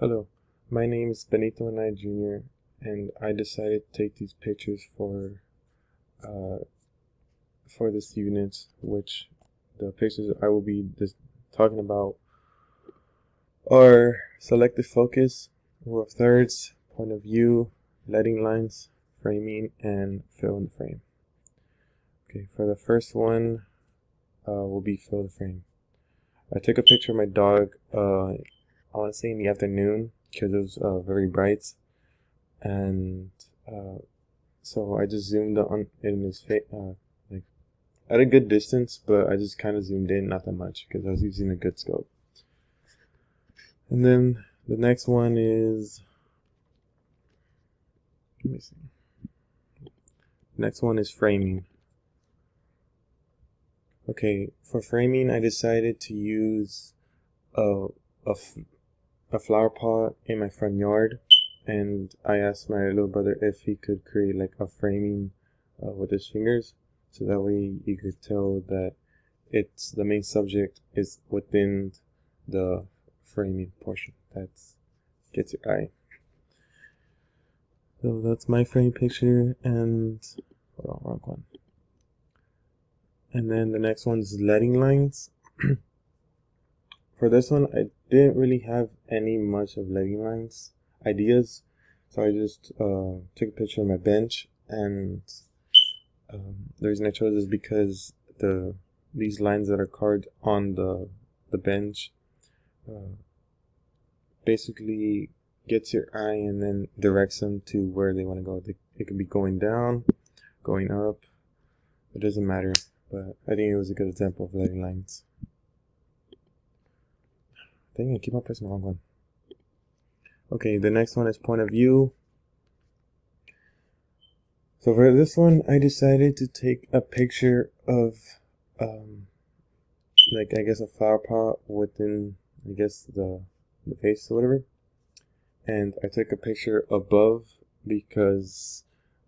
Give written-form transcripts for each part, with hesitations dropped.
Hello, my name is Benito Anay Jr. and I decided to take these pictures uh, for this unit, which the pictures I will be talking about are selective focus, rule of thirds, point of view, leading lines, framing, and fill in the frame. Okay, for the first one will be fill the frame. I took a picture of my dog, I want to say in the afternoon, because it was very bright, and so I just zoomed on in his face, like at a good distance, but I just kind of zoomed in, not that much, because I was using a good scope. And then the next one is, let me see. Next one is framing. Okay, for framing, I decided to use a flower pot in my front yard, and I asked my little brother if he could create like a framing with his fingers, so that way you could tell that it's the main subject is within the framing portion that gets your eye. So that's my frame picture, and hold on, wrong one. And then the next one is leading lines. For this one, I didn't really have any much of leading lines ideas, so I just took a picture of my bench, and the reason I chose is because these lines that are carved on the bench basically gets your eye and then directs them to where they want to go. It could be going down, going up, it doesn't matter, but I think it was a good example of leading lines. Dang it, keep on pressing the wrong one. Okay, the next one is point of view. So for this one, I decided to take a picture of, like, I guess a flower pot within, I guess, the face or whatever. And I took a picture above because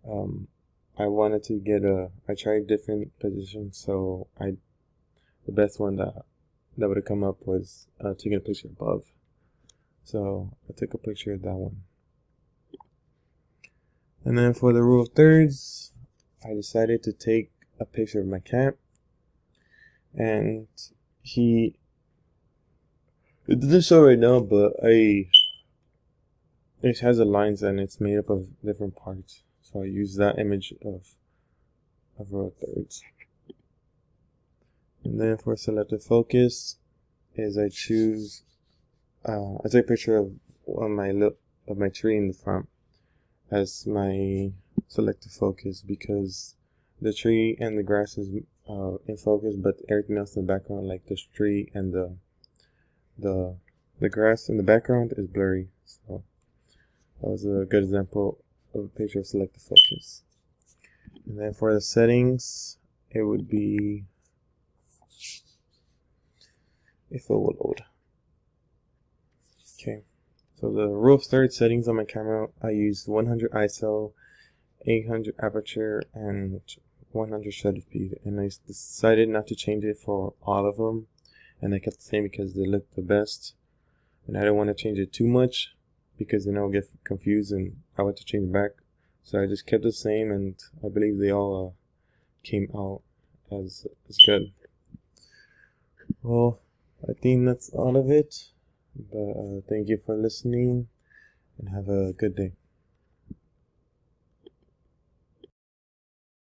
I wanted to get I tried different positions, so the best one that would have come up was taking a picture above. So I took a picture of that one. And then for the rule of thirds, I decided to take a picture of my cat. And it doesn't show right now, but it has the lines and it's made up of different parts. So I use that image of rule of thirds. And then for selective focus, is I choose I take a picture of my tree in the front as my selective focus, because the tree and the grass is in focus, but everything else in the background, like the tree and the grass in the background, is blurry. So that was a good example of a picture of selective focus. And then for the settings, it would be, if it will load. Okay, so the rule of thirds settings on my camera, I used 100 ISO, 800 aperture, and 100 shutter speed, and I decided not to change it for all of them, and I kept the same because they look the best, and I didn't want to change it too much because then I'll get confused and I want to change it back. So I just kept the same, and I believe they all came out as good. Well, I think that's all of it, but thank you for listening and have a good day.